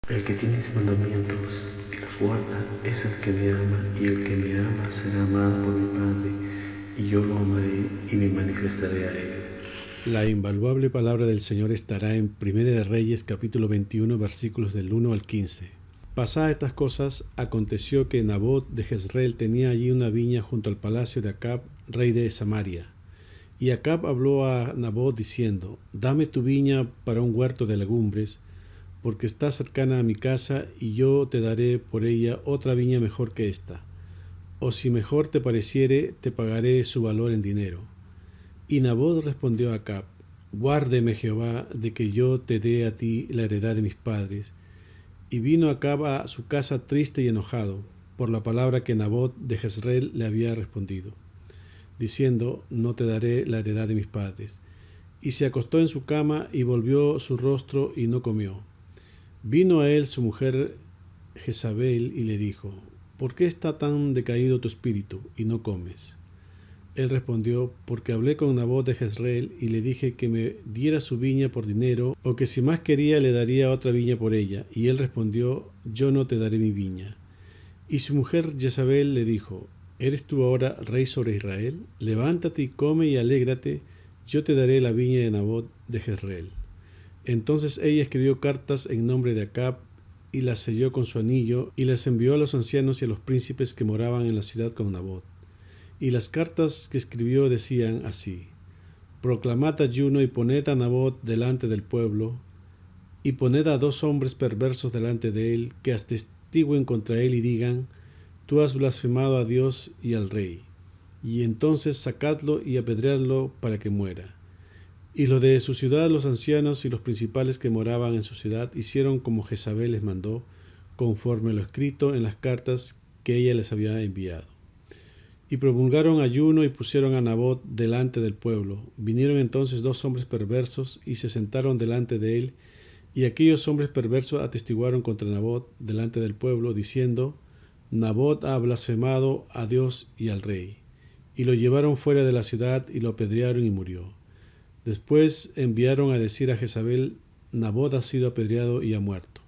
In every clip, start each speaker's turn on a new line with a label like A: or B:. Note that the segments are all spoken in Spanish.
A: El que tiene mis mandamientos y los guarda es el que me ama, y el que me ama será amado por mi Padre, y yo lo amaré y me manifestaré a él.
B: La invaluable palabra del Señor estará en 1 de Reyes capítulo 21 versículos del 1 al 15. Pasadas estas cosas, aconteció que Nabot de Jezreel tenía allí una viña junto al palacio de Acab, rey de Samaria. Y Acab habló a Nabot diciendo: Dame tu viña para un huerto de legumbres, porque está cercana a mi casa, y yo te daré por ella otra viña mejor que esta. O si mejor te pareciere, te pagaré su valor en dinero. Y Nabot respondió a Acab: Guárdeme Jehová de que yo te dé a ti la heredad de mis padres. Y vino Acab a su casa triste y enojado por la palabra que Nabot de Jezreel le había respondido, diciendo: No te daré la heredad de mis padres. Y se acostó en su cama y volvió su rostro y no comió. Vino a él su mujer Jezabel y le dijo: ¿Por qué está tan decaído tu espíritu y no comes? Él respondió: Porque hablé con Nabot de Jezreel y le dije que me diera su viña por dinero, o que si más quería le daría otra viña por ella. Y él respondió: Yo no te daré mi viña. Y su mujer Jezabel le dijo: ¿Eres tú ahora rey sobre Israel? Levántate y come y alégrate, yo te daré la viña de Nabot de Jezreel. Entonces ella escribió cartas en nombre de Acab y las selló con su anillo y las envió a los ancianos y a los príncipes que moraban en la ciudad con Nabot. Y las cartas que escribió decían así: Proclamad ayuno y poned a Nabot delante del pueblo, y poned a 2 hombres perversos delante de él, que atestiguen contra él y digan: Tú has blasfemado a Dios y al rey. Y entonces sacadlo y apedreadlo para que muera. Y los de su ciudad, los ancianos y los principales que moraban en su ciudad, hicieron como Jezabel les mandó, conforme a lo escrito en las cartas que ella les había enviado. Y promulgaron ayuno y pusieron a Nabot delante del pueblo. Vinieron entonces 2 hombres perversos y se sentaron delante de él, y aquellos hombres perversos atestiguaron contra Nabot delante del pueblo, diciendo: Nabot ha blasfemado a Dios y al rey. Y lo llevaron fuera de la ciudad y lo apedrearon y murió. Después enviaron a decir a Jezabel: Nabot ha sido apedreado y ha muerto.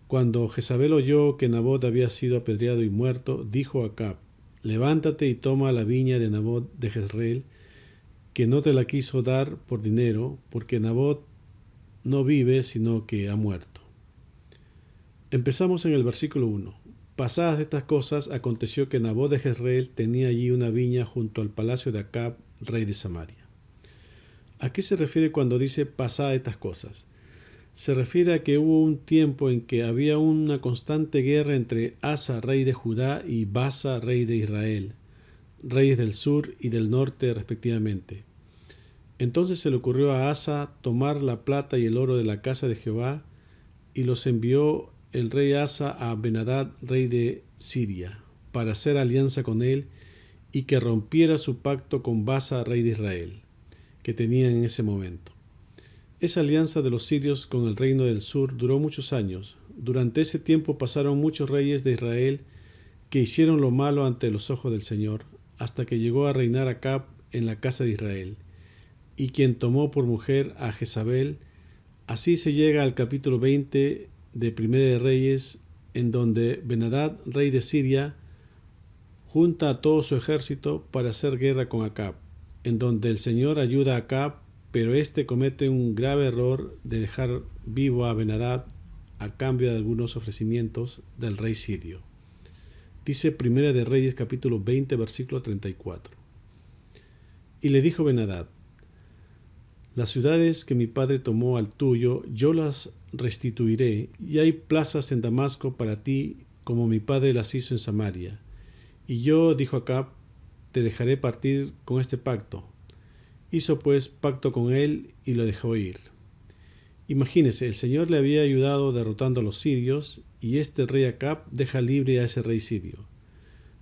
B: Cuando Jezabel oyó que Nabot había sido apedreado y muerto, dijo a Acab: Levántate y toma la viña de Nabot de Jezreel, que no te la quiso dar por dinero, porque Nabot no vive, sino que ha muerto. Empezamos en el versículo 1. Pasadas estas cosas, aconteció que Nabot de Jezreel tenía allí una viña junto al palacio de Acab, rey de Samaria. ¿A qué se refiere cuando dice pasadas estas cosas? Se refiere a que hubo un tiempo en que había una constante guerra entre Asa, rey de Judá, y Basa, rey de Israel, reyes del sur y del norte respectivamente. Entonces se le ocurrió a Asa tomar la plata y el oro de la casa de Jehová, y los envió el rey Asa a Ben-Hadad, rey de Siria, para hacer alianza con él y que rompiera su pacto con Basa, rey de Israel, que tenían en ese momento. Esa alianza de los sirios con el reino del sur duró muchos años. Durante ese tiempo pasaron muchos reyes de Israel que hicieron lo malo ante los ojos del Señor, hasta que llegó a reinar Acab en la casa de Israel, y quien tomó por mujer a Jezabel. Así se llega al capítulo 20 de 1 de Reyes, en donde Ben-Hadad, rey de Siria, junta a todo su ejército para hacer guerra con Acab, en donde el Señor ayuda a Acab, pero éste comete un grave error de dejar vivo a Ben-Hadad a cambio de algunos ofrecimientos del rey sirio. Dice 1 de Reyes capítulo 20 versículo 34. Y le dijo Ben-Hadad: Las ciudades que mi padre tomó al tuyo, yo las restituiré, y hay plazas en Damasco para ti, como mi padre las hizo en Samaria. Y yo, dijo Acab, te dejaré partir con este pacto. Hizo pues pacto con él y lo dejó ir. Imagínese, el Señor le había ayudado derrotando a los sirios, y este rey Acab deja libre a ese rey sirio.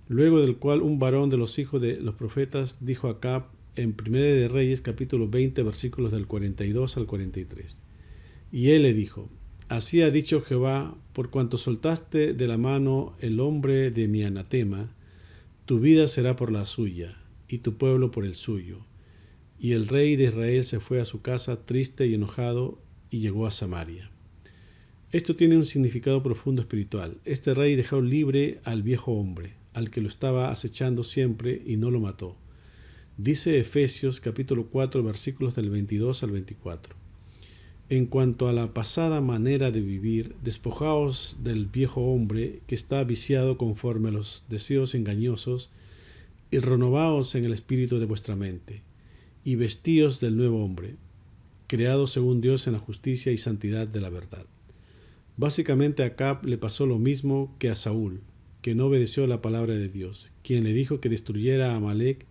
B: Luego del cual un varón de los hijos de los profetas dijo a Acab en 1 de Reyes capítulo 20 versículos del 42 al 43. Y él le dijo: Así ha dicho Jehová, por cuanto soltaste de la mano el hombre de mi anatema, tu vida será por la suya, y tu pueblo por el suyo. Y el rey de Israel se fue a su casa triste y enojado, y llegó a Samaria. Esto tiene un significado profundo espiritual. Este rey dejó libre al viejo hombre, al que lo estaba acechando siempre y no lo mató. Dice Efesios capítulo 4 versículos del 22 al 24. En cuanto a la pasada manera de vivir, despojaos del viejo hombre que está viciado conforme a los deseos engañosos y renovaos en el espíritu de vuestra mente, y vestíos del nuevo hombre, creado según Dios en la justicia y santidad de la verdad. Básicamente a Acab le pasó lo mismo que a Saúl, que no obedeció la palabra de Dios, quien le dijo que destruyera a Amalec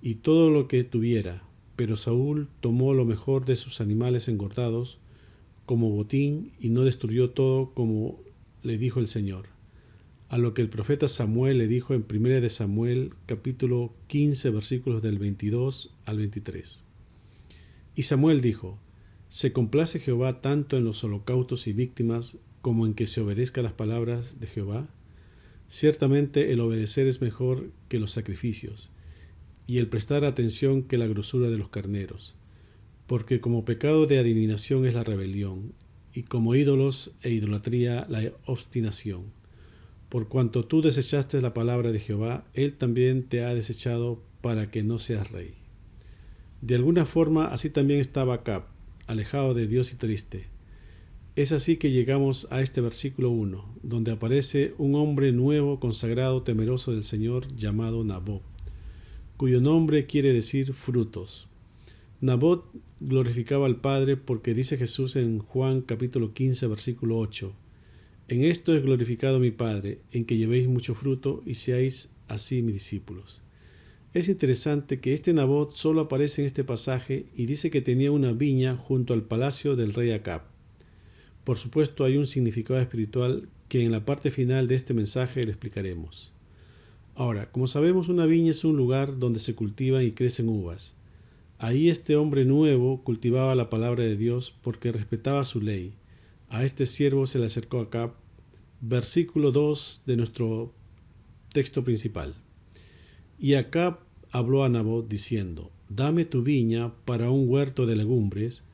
B: y todo lo que tuviera, pero Saúl tomó lo mejor de sus animales engordados como botín y no destruyó todo como le dijo el Señor. A lo que el profeta Samuel le dijo en 1 de Samuel capítulo 15 versículos del 22 al 23. Y Samuel dijo: ¿Se complace Jehová tanto en los holocaustos y víctimas como en que se obedezca las palabras de Jehová? Ciertamente el obedecer es mejor que los sacrificios, y el prestar atención que la grosura de los carneros. Porque como pecado de adivinación es la rebelión, y como ídolos e idolatría la obstinación. Por cuanto tú desechaste la palabra de Jehová, él también te ha desechado para que no seas rey. De alguna forma así también estaba Acab, alejado de Dios y triste. Es así que llegamos a este versículo 1, donde aparece un hombre nuevo, consagrado, temeroso del Señor, llamado Nabot, cuyo nombre quiere decir frutos. Nabot glorificaba al Padre porque dice Jesús en Juan capítulo 15 versículo 8: En esto es glorificado mi Padre, en que llevéis mucho fruto y seáis así mis discípulos. Es interesante que este Nabot solo aparece en este pasaje y dice que tenía una viña junto al palacio del rey Acab. Por supuesto, hay un significado espiritual que en la parte final de este mensaje le explicaremos. Ahora, como sabemos, una viña es un lugar donde se cultivan y crecen uvas. Ahí este hombre nuevo cultivaba la palabra de Dios porque respetaba su ley. A este siervo se le acercó Acab, versículo 2 de nuestro texto principal. Y Acab habló a Nabot diciendo: Dame tu viña para un huerto de legumbres,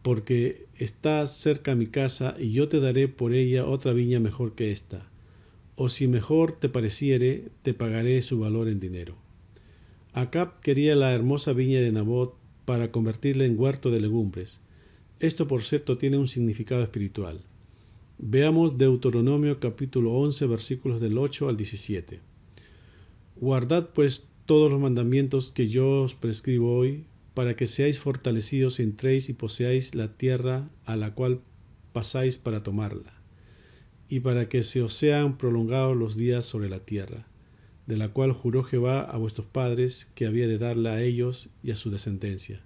B: porque está cerca mi casa, y yo te daré por ella otra viña mejor que esta. O si mejor te pareciere, te pagaré su valor en dinero. Acab quería la hermosa viña de Nabot para convertirla en huerto de legumbres. Esto, por cierto, tiene un significado espiritual. Veamos Deuteronomio capítulo 11 versículos del 8 al 17. Guardad pues todos los mandamientos que yo os prescribo hoy, para que seáis fortalecidos y entréis y poseáis la tierra a la cual pasáis para tomarla, y para que se os sean prolongados los días sobre la tierra, de la cual juró Jehová a vuestros padres que había de darla a ellos y a su descendencia,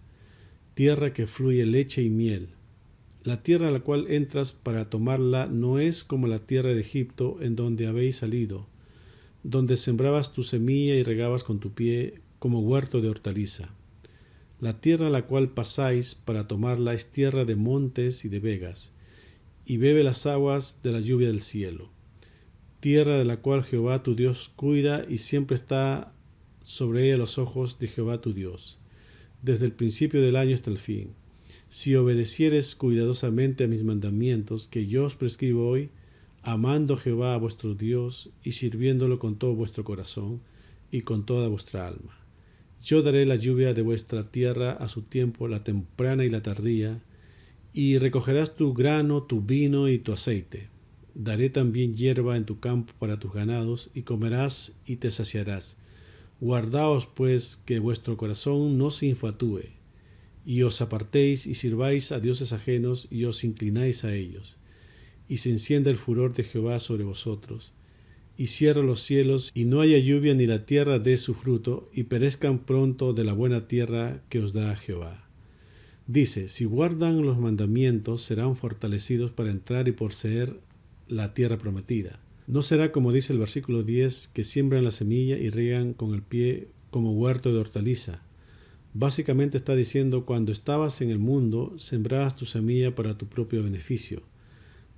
B: tierra que fluye leche y miel. La tierra a la cual entras para tomarla no es como la tierra de Egipto, en donde habéis salido, donde sembrabas tu semilla y regabas con tu pie como huerto de hortaliza. La tierra a la cual pasáis para tomarla es tierra de montes y de vegas, y bebe las aguas de la lluvia del cielo. Tierra de la cual Jehová tu Dios cuida, y siempre está sobre ella los ojos de Jehová tu Dios, desde el principio del año hasta el fin. Si obedecieres cuidadosamente a mis mandamientos que yo os prescribo hoy, amando a Jehová a vuestro Dios y sirviéndolo con todo vuestro corazón y con toda vuestra alma. Yo daré la lluvia de vuestra tierra a su tiempo, la temprana y la tardía, y recogerás tu grano, tu vino y tu aceite. Daré también hierba en tu campo para tus ganados, y comerás y te saciarás. Guardaos pues que vuestro corazón no se infatúe, y os apartéis y sirváis a dioses ajenos y os inclináis a ellos, y se encienda el furor de Jehová sobre vosotros, y cierra los cielos, y no haya lluvia ni la tierra dé su fruto, y perezcan pronto de la buena tierra que os da Jehová. Dice: si guardan los mandamientos, serán fortalecidos para entrar y poseer la tierra prometida. No será como dice el versículo 10, que siembran la semilla y riegan con el pie como huerto de hortaliza. Básicamente está diciendo: cuando estabas en el mundo, sembrabas tu semilla para tu propio beneficio.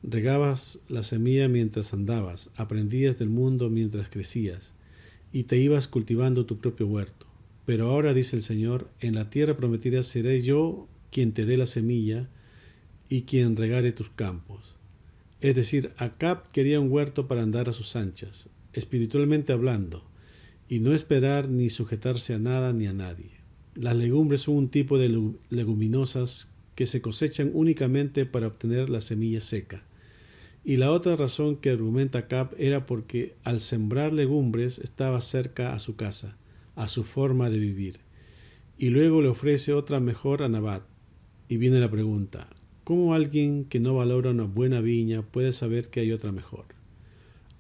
B: Regabas la semilla mientras andabas, aprendías del mundo mientras crecías, y te ibas cultivando tu propio huerto. Pero ahora, dice el Señor, en la tierra prometida seré yo quien te dé la semilla y quien regare tus campos. Es decir, Acab quería un huerto para andar a sus anchas, espiritualmente hablando, y no esperar ni sujetarse a nada ni a nadie. Las legumbres son un tipo de leguminosas que se cosechan únicamente para obtener la semilla seca. Y la otra razón que argumenta Acab era porque al sembrar legumbres estaba cerca a su casa, a su forma de vivir. Y luego le ofrece otra mejor a Nabat. Y viene la pregunta: ¿cómo alguien que no valora una buena viña puede saber que hay otra mejor?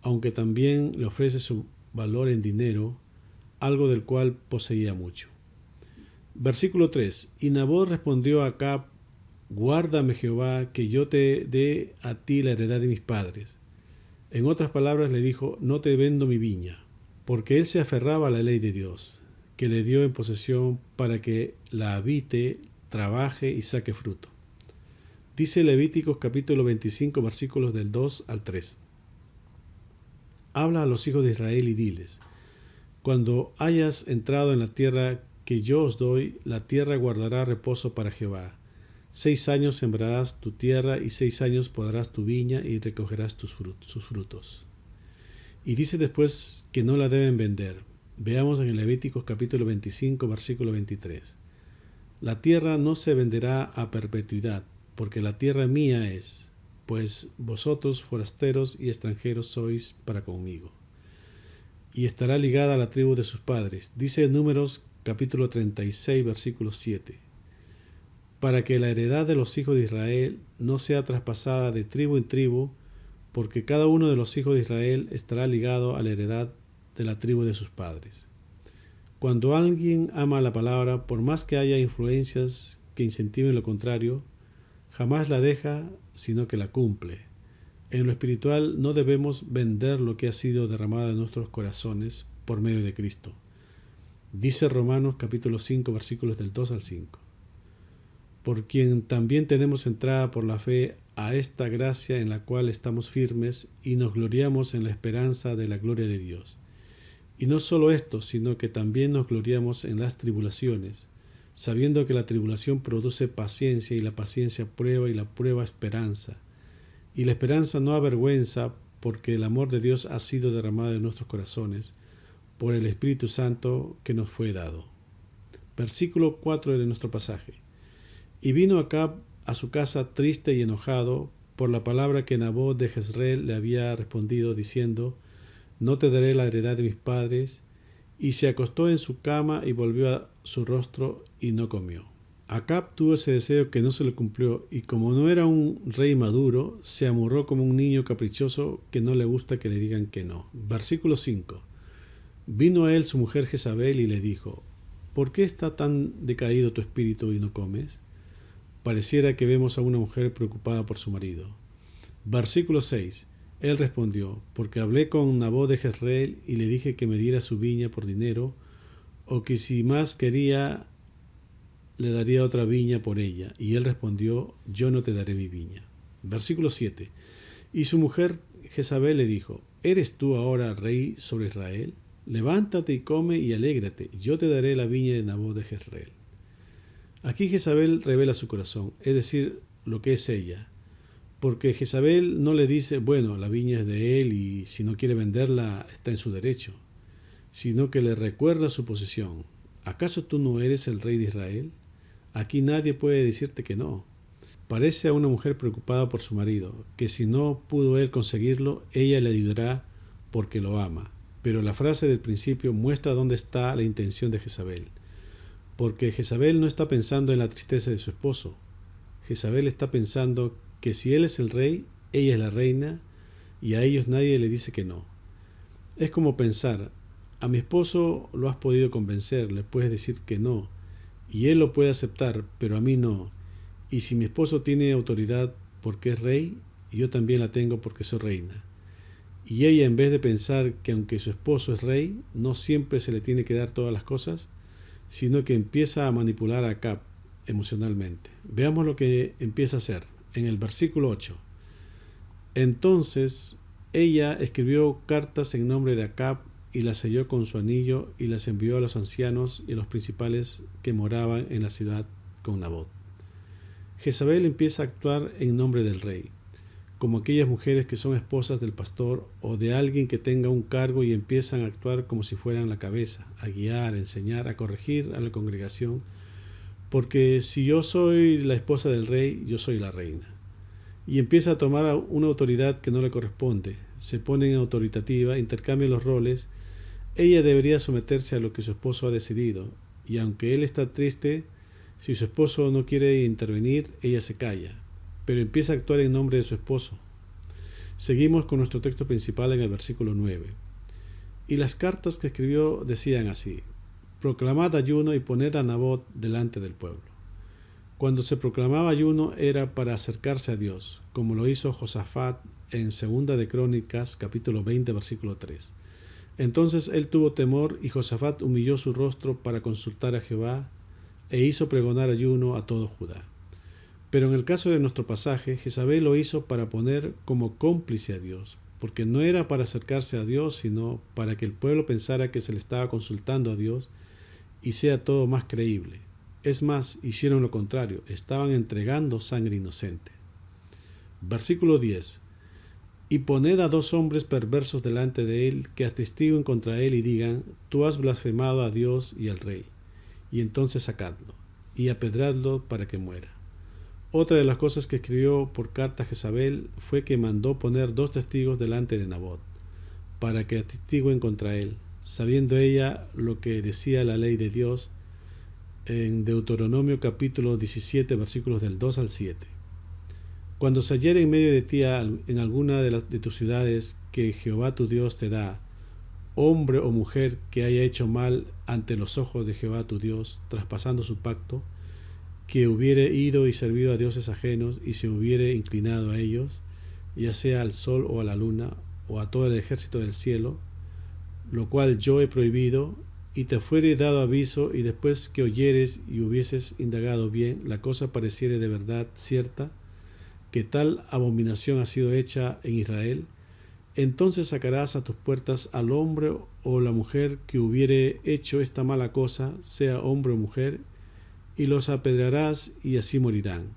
B: Aunque también le ofrece su valor en dinero, algo del cual poseía mucho. Versículo 3. Y Nabot respondió a Acab: guárdame Jehová, que yo te dé a ti la heredad de mis padres. En otras palabras le dijo: no te vendo mi viña, porque él se aferraba a la ley de Dios, que le dio en posesión para que la habite, trabaje y saque fruto. Dice Levíticos capítulo 25 versículos del 2 al 3. Habla a los hijos de Israel y diles: cuando hayas entrado en la tierra que yo os doy, la tierra guardará reposo para Jehová. 6 años sembrarás tu tierra y 6 años podarás tu viña y recogerás sus frutos. Y dice después que no la deben vender. Veamos en el Levíticos capítulo 25 versículo 23. La tierra no se venderá a perpetuidad, porque la tierra mía es, pues vosotros forasteros y extranjeros sois para conmigo. Y estará ligada a la tribu de sus padres. Dice Números capítulo 36 versículo 7. Para que la heredad de los hijos de Israel no sea traspasada de tribu en tribu, porque cada uno de los hijos de Israel estará ligado a la heredad de la tribu de sus padres. Cuando alguien ama la palabra, por más que haya influencias que incentiven lo contrario, jamás la deja, sino que la cumple. En lo espiritual no debemos vender lo que ha sido derramado en nuestros corazones por medio de Cristo. Dice Romanos capítulo 5 versículos del 2 al 5. Por quien también tenemos entrada por la fe a esta gracia en la cual estamos firmes y nos gloriamos en la esperanza de la gloria de Dios. Y no solo esto, sino que también nos gloriamos en las tribulaciones, sabiendo que la tribulación produce paciencia y la paciencia prueba y la prueba esperanza. Y la esperanza no avergüenza, porque el amor de Dios ha sido derramado en nuestros corazones por el Espíritu Santo que nos fue dado. Versículo 4 de nuestro pasaje. Y vino Acab a su casa triste y enojado por la palabra que Nabot de Jezreel le había respondido, diciendo: no te daré la heredad de mis padres. Y se acostó en su cama y volvió a su rostro y no comió. Acab tuvo ese deseo que no se le cumplió, y como no era un rey maduro, se amurró como un niño caprichoso que no le gusta que le digan que no. Versículo 5. Vino a él su mujer Jezabel y le dijo: ¿por qué está tan decaído tu espíritu y no comes? Pareciera que vemos a una mujer preocupada por su marido. Versículo 6. Él respondió: porque hablé con Nabot de Jezreel y le dije que me diera su viña por dinero, o que si más quería le daría otra viña por ella. Y él respondió: yo no te daré mi viña. Versículo 7. Y su mujer Jezabel le dijo: ¿eres tú ahora rey sobre Israel? Levántate y come y alégrate, yo te daré la viña de Nabot de Jezreel. Aquí Jezabel revela su corazón, es decir, lo que es ella. Porque Jezabel no le dice: bueno, la viña es de él y si no quiere venderla está en su derecho, sino que le recuerda su posición. ¿Acaso tú no eres el rey de Israel? Aquí nadie puede decirte que no. Parece a una mujer preocupada por su marido, que si no pudo él conseguirlo, ella le ayudará porque lo ama. Pero la frase del principio muestra dónde está la intención de Jezabel. Porque Jezabel no está pensando en la tristeza de su esposo. Jezabel está pensando que si él es el rey, ella es la reina, y a ellos nadie le dice que no. Es como pensar: a mi esposo lo has podido convencer, le puedes decir que no, y él lo puede aceptar, pero a mí no. Y si mi esposo tiene autoridad porque es rey, yo también la tengo porque soy reina. Y ella, en vez de pensar que aunque su esposo es rey, no siempre se le tiene que dar todas las cosas, sino que empieza a manipular a Acab emocionalmente. Veamos lo que empieza a hacer en el versículo 8. Entonces ella escribió cartas en nombre de Acab y las selló con su anillo y las envió a los ancianos y a los principales que moraban en la ciudad con Nabot. Jezabel empieza a actuar en nombre del rey. como aquellas mujeres que son esposas del pastor o de alguien que tenga un cargo y empiezan a actuar como si fueran la cabeza, a guiar, a enseñar, a corregir a la congregación, porque si yo soy la esposa del rey, yo soy la reina. Y empieza a tomar una autoridad que no le corresponde, se pone en autoritativa, intercambia los roles. Ella debería someterse a lo que su esposo ha decidido, y aunque él está triste, si su esposo no quiere intervenir, ella se calla, pero empieza a actuar en nombre de su esposo. Seguimos con nuestro texto principal en el versículo 9. Y las cartas que escribió decían así: proclamad ayuno y poned a Nabot delante del pueblo. Cuando se proclamaba ayuno era para acercarse a Dios, como lo hizo Josafat en 2 de Crónicas, capítulo 20, versículo 3. Entonces él tuvo temor y Josafat humilló su rostro para consultar a Jehová e hizo pregonar ayuno a todo Judá. Pero en el caso de nuestro pasaje, Jezabel lo hizo para poner como cómplice a Dios, porque no era para acercarse a Dios, sino para que el pueblo pensara que se le estaba consultando a Dios y sea todo más creíble. Es más, hicieron lo contrario, estaban entregando sangre inocente. Versículo 10. Y poned a 2 hombres perversos delante de él, que atestiguen contra él y digan: tú has blasfemado a Dios y al rey. Y entonces sacadlo, y apedradlo para que muera. Otra de las cosas que escribió por carta Jezabel fue que mandó poner 2 testigos delante de Nabot, para que atestiguen contra él, sabiendo ella lo que decía la ley de Dios en Deuteronomio capítulo 17, versículos del 2 al 7. Cuando se hallare en medio de ti en alguna de tus ciudades que Jehová tu Dios te da, hombre o mujer que haya hecho mal ante los ojos de Jehová tu Dios, traspasando su pacto, que hubiere ido y servido a dioses ajenos y se hubiere inclinado a ellos, ya sea al sol o a la luna o a todo el ejército del cielo, lo cual yo he prohibido, y te fuere dado aviso, y después que oyeres y hubieses indagado bien, la cosa pareciere de verdad cierta, que tal abominación ha sido hecha en Israel, entonces sacarás a tus puertas al hombre o la mujer que hubiere hecho esta mala cosa, sea hombre o mujer, y los apedrearás, y así morirán.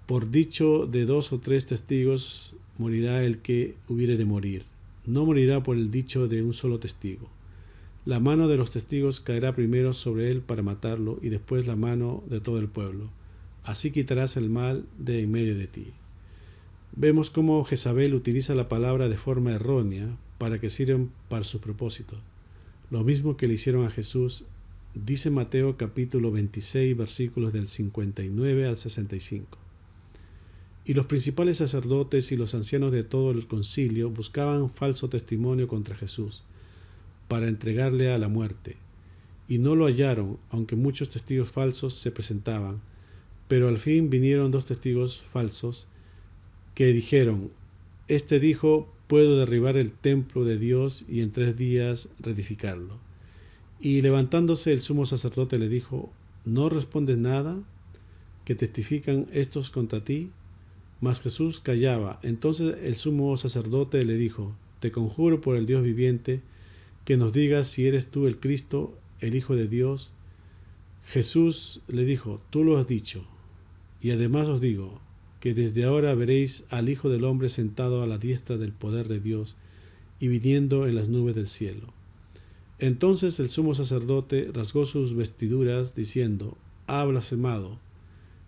B: Por dicho de 2 o 3 testigos morirá el que hubiere de morir, no morirá por el dicho de un solo testigo. La mano de los testigos caerá primero sobre él para matarlo, y después la mano de todo el pueblo. Así quitarás el mal de en medio de ti. Vemos cómo Jezabel utiliza la palabra de forma errónea para que sirvan para sus propósitos. Lo mismo que le hicieron a Jesús, dice Mateo capítulo 26, versículos del 59 al 65. Y los principales sacerdotes y los ancianos de todo el concilio buscaban falso testimonio contra Jesús, para entregarle a la muerte, y no lo hallaron, aunque muchos testigos falsos se presentaban. Pero al fin vinieron 2 testigos falsos que dijeron: este dijo: puedo derribar el templo de Dios y en 3 días reedificarlo. Y levantándose el sumo sacerdote le dijo: ¿no respondes nada? ¿Que testifican estos contra ti? Mas Jesús callaba. Entonces el sumo sacerdote le dijo: te conjuro por el Dios viviente, que nos digas si eres tú el Cristo, el Hijo de Dios. Jesús le dijo: tú lo has dicho, y además os digo, que desde ahora veréis al Hijo del Hombre sentado a la diestra del poder de Dios, y viniendo en las nubes del cielo. Entonces el sumo sacerdote rasgó sus vestiduras, diciendo: ha blasfemado.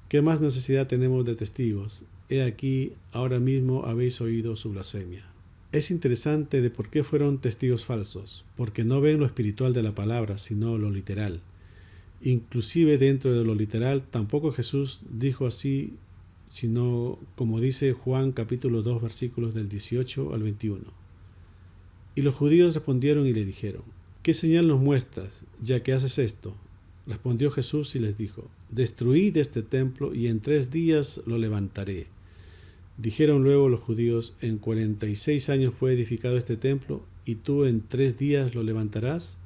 B: ¿Qué más necesidad tenemos de testigos? He aquí, ahora mismo habéis oído su blasfemia. Es interesante de por qué fueron testigos falsos, porque no ven lo espiritual de la palabra, sino lo literal. Inclusive dentro de lo literal, tampoco Jesús dijo así, sino como dice Juan capítulo 2, versículos del 18 al 21. Y los judíos respondieron y le dijeron: ¿qué señal nos muestras, ya que haces esto? Respondió Jesús y les dijo: destruid este templo y en 3 días lo levantaré. Dijeron luego los judíos: en 46 años fue edificado este templo, y tú en 3 días lo levantarás.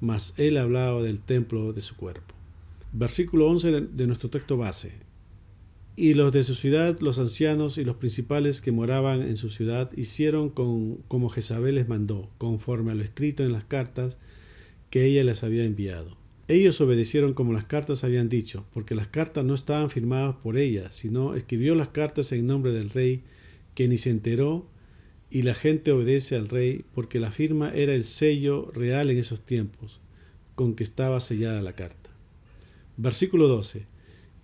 B: Mas él hablaba del templo de su cuerpo. Versículo 11 de nuestro texto base. Y los de su ciudad, los ancianos y los principales que moraban en su ciudad, hicieron como Jezabel les mandó, conforme a lo escrito en las cartas que ella les había enviado. Ellos obedecieron como las cartas habían dicho, porque las cartas no estaban firmadas por ella, sino escribió las cartas en nombre del rey, que ni se enteró, y la gente obedece al rey porque la firma era el sello real en esos tiempos, con que estaba sellada la carta. Versículo 12.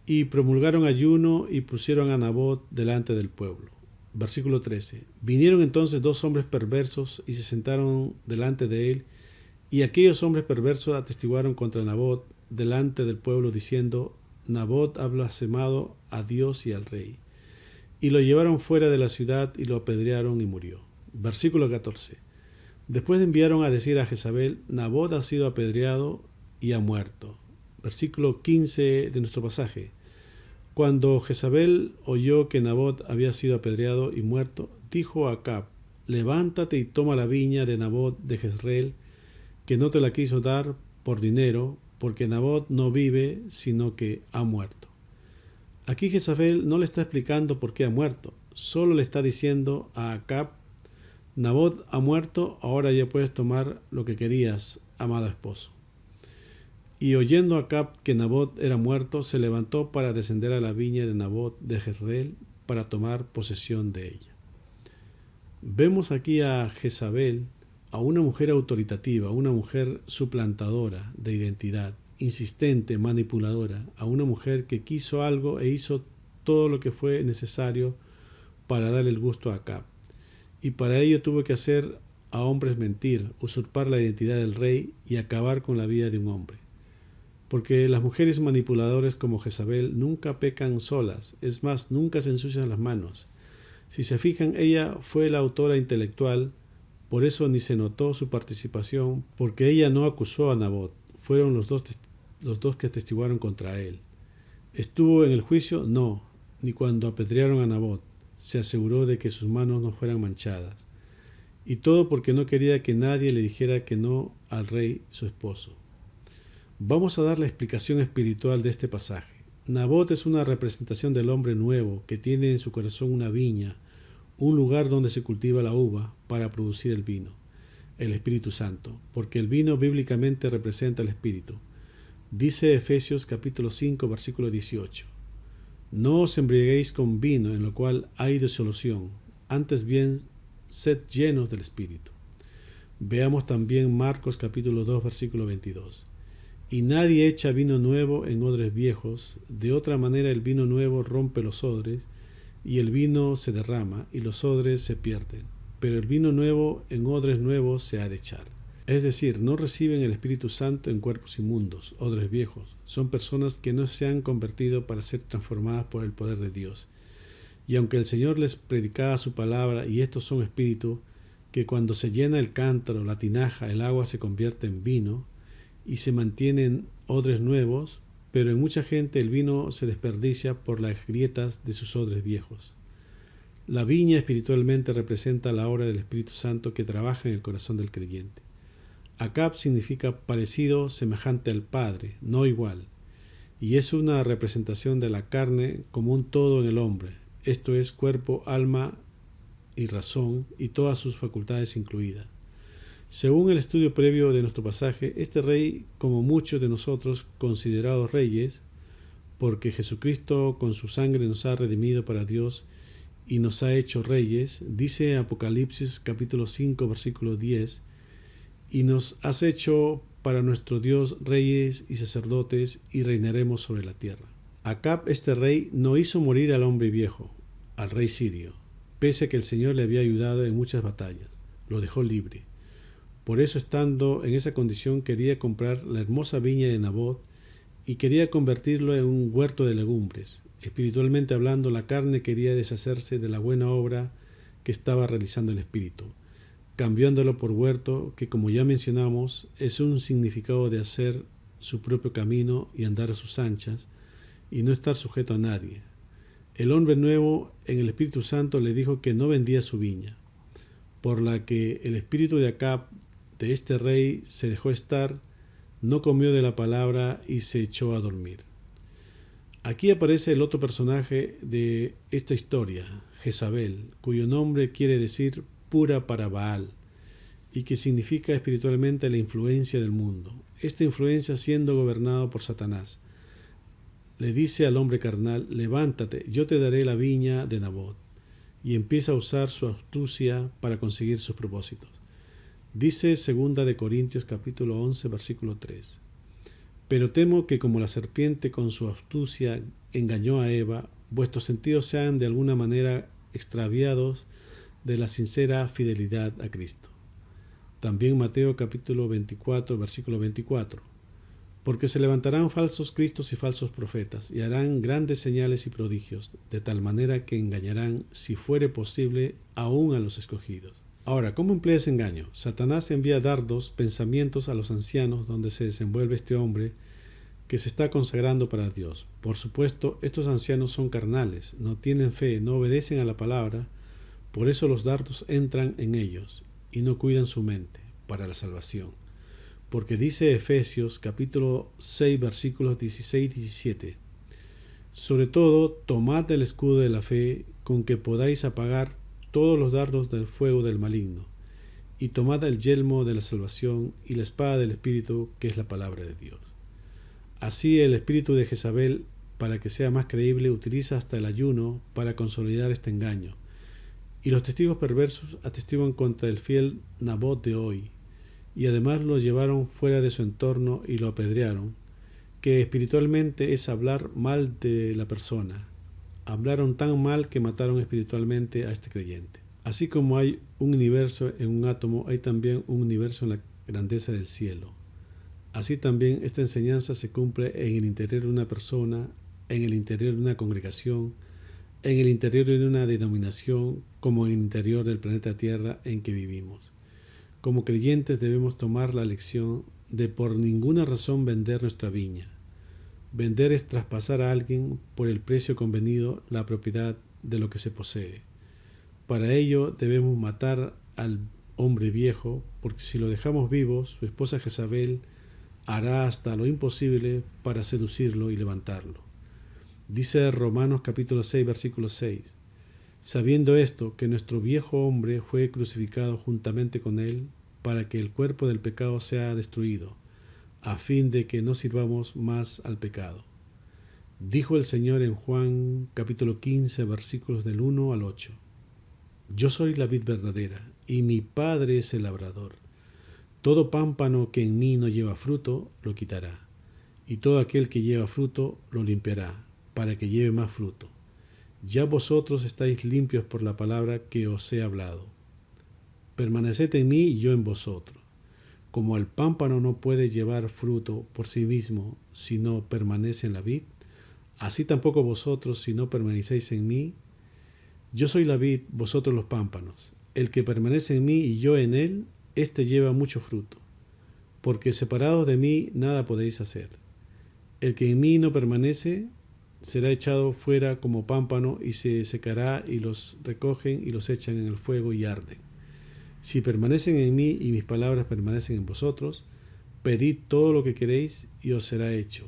B: Y promulgaron ayuno y pusieron a Nabot delante del pueblo. Versículo 13. Vinieron entonces 2 hombres perversos y se sentaron delante de él, y aquellos hombres perversos atestiguaron contra Nabot delante del pueblo, diciendo: Nabot ha blasfemado a Dios y al rey. Y lo llevaron fuera de la ciudad y lo apedrearon y murió. Versículo 14. Después enviaron a decir a Jezabel: Nabot ha sido apedreado y ha muerto. Versículo 15 de nuestro pasaje. Cuando Jezabel oyó que Nabot había sido apedreado y muerto, dijo a Acab: levántate y toma la viña de Nabot de Jezreel, que no te la quiso dar por dinero, porque Nabot no vive, sino que ha muerto. Aquí Jezabel no le está explicando por qué ha muerto, solo le está diciendo a Acab: Nabot ha muerto, ahora ya puedes tomar lo que querías, amado esposo. Y oyendo Acab que Nabot era muerto, se levantó para descender a la viña de Nabot de Jezreel para tomar posesión de ella. Vemos aquí a Jezabel, a una mujer autoritativa, a una mujer suplantadora de identidad, insistente, manipuladora, a una mujer que quiso algo e hizo todo lo que fue necesario para darle el gusto a Acab. Y para ello tuvo que hacer a hombres mentir, usurpar la identidad del rey y acabar con la vida de un hombre. Porque las mujeres manipuladoras como Jezabel nunca pecan solas, es más, nunca se ensucian las manos. Si se fijan, ella fue la autora intelectual, por eso ni se notó su participación, porque ella no acusó a Nabot, fueron los dos que atestiguaron contra él. ¿Estuvo en el juicio? No, ni cuando apedrearon a Nabot, se aseguró de que sus manos no fueran manchadas. Y todo porque no quería que nadie le dijera que no al rey, su esposo. Vamos a dar la explicación espiritual de este pasaje. Nabot es una representación del hombre nuevo que tiene en su corazón una viña, un lugar donde se cultiva la uva para producir el vino, el Espíritu Santo, porque el vino bíblicamente representa el Espíritu. Dice Efesios capítulo 5, versículo 18. No os embriaguéis con vino, en lo cual hay disolución, antes bien sed llenos del Espíritu. Veamos también Marcos capítulo 2, versículo 22. Y nadie echa vino nuevo en odres viejos, de otra manera el vino nuevo rompe los odres, y el vino se derrama, y los odres se pierden. Pero el vino nuevo en odres nuevos se ha de echar. Es decir, no reciben el Espíritu Santo en cuerpos inmundos, odres viejos. Son personas que no se han convertido para ser transformadas por el poder de Dios. Y aunque el Señor les predicaba su palabra, y estos son espíritus, que cuando se llena el cántaro, la tinaja, el agua se convierte en vino, y se mantienen odres nuevos, pero en mucha gente el vino se desperdicia por las grietas de sus odres viejos. La viña espiritualmente representa la obra del Espíritu Santo que trabaja en el corazón del creyente. Acab significa parecido, semejante al Padre, no igual, y es una representación de la carne como un todo en el hombre, esto es cuerpo, alma y razón, y todas sus facultades incluidas. Según el estudio previo de nuestro pasaje, este rey, como muchos de nosotros considerados reyes, porque Jesucristo con su sangre nos ha redimido para Dios y nos ha hecho reyes, dice Apocalipsis capítulo 5 versículo 10, y nos has hecho para nuestro Dios reyes y sacerdotes y reinaremos sobre la tierra. Acab, este rey, no hizo morir al hombre viejo, al rey sirio, pese a que el Señor le había ayudado en muchas batallas, lo dejó libre. Por eso, estando en esa condición, quería comprar la hermosa viña de Nabot y quería convertirlo en un huerto de legumbres. Espiritualmente hablando, la carne quería deshacerse de la buena obra que estaba realizando el espíritu, cambiándolo por huerto, que como ya mencionamos, es un significado de hacer su propio camino y andar a sus anchas, y no estar sujeto a nadie. El hombre nuevo en el Espíritu Santo le dijo que no vendía su viña, por la que el espíritu de Acab, de este rey, se dejó estar, no comió de la palabra y se echó a dormir. Aquí aparece el otro personaje de esta historia, Jezabel, cuyo nombre quiere decir pura para Baal, y que significa espiritualmente la influencia del mundo. Esta influencia siendo gobernado por Satanás. Le dice al hombre carnal: levántate, yo te daré la viña de Nabot. y empieza a usar su astucia para conseguir sus propósitos. Dice 2 de Corintios capítulo 11 versículo 3: Pero temo que como la serpiente con su astucia engañó a Eva, vuestros sentidos sean de alguna manera extraviados de la sincera fidelidad a Cristo. También Mateo capítulo 24 versículo 24: Porque se levantarán falsos cristos y falsos profetas, y harán grandes señales y prodigios, de tal manera que engañarán, si fuere posible, aún a los escogidos. Ahora, ¿cómo emplea ese engaño? Satanás envía dardos, pensamientos a los ancianos donde se desenvuelve este hombre que se está consagrando para Dios. Por supuesto, estos ancianos son carnales, no tienen fe, no obedecen a la palabra, por eso los dardos entran en ellos y no cuidan su mente para la salvación. Porque dice Efesios capítulo 6 versículos 16 y 17: Sobre todo, tomad el escudo de la fe, con que podáis apagar todos los dardos del fuego del maligno, y tomad el yelmo de la salvación y la espada del Espíritu, que es la palabra de Dios. Así el espíritu de Jezabel, para que sea más creíble, utiliza hasta el ayuno para consolidar este engaño, y los testigos perversos atestiguan contra el fiel Nabot de hoy, y además lo llevaron fuera de su entorno y lo apedrearon, que espiritualmente es hablar mal de la persona. Hablaron tan mal que mataron espiritualmente a este creyente. Así como hay un universo en un átomo, hay también un universo en la grandeza del cielo. Así también esta enseñanza se cumple en el interior de una persona, en el interior de una congregación, en el interior de una denominación, como en el interior del planeta Tierra en que vivimos. Como creyentes debemos tomar la lección de por ninguna razón vender nuestra viña. Vender es traspasar a alguien por el precio convenido la propiedad de lo que se posee. Para ello debemos matar al hombre viejo, porque si lo dejamos vivo, su esposa Jezabel hará hasta lo imposible para seducirlo y levantarlo. Dice Romanos capítulo 6 versículo 6: Sabiendo esto, que nuestro viejo hombre fue crucificado juntamente con él, para que el cuerpo del pecado sea destruido, a fin de que no sirvamos más al pecado. Dijo el Señor en Juan capítulo 15 versículos del 1 al 8: Yo soy la vid verdadera, y mi Padre es el labrador. Todo pámpano que en mí no lleva fruto, lo quitará, y todo aquel que lleva fruto, lo limpiará, para que lleve más fruto. Ya vosotros estáis limpios por la palabra que os he hablado. Permaneced en mí y yo en vosotros. Como el pámpano no puede llevar fruto por sí mismo si no permanece en la vid, así tampoco vosotros si no permanecéis en mí. Yo soy la vid, vosotros los pámpanos. El que permanece en mí y yo en él, éste lleva mucho fruto, porque separados de mí nada podéis hacer. El que en mí no permanece será echado fuera como pámpano y se secará, y los recogen y los echan en el fuego y arden. Si permanecen en mí y mis palabras permanecen en vosotros, pedid todo lo que queréis y os será hecho.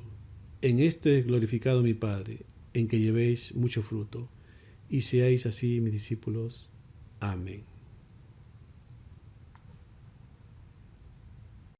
B: En esto es glorificado mi Padre, en que llevéis mucho fruto, y seáis así mis discípulos. Amén.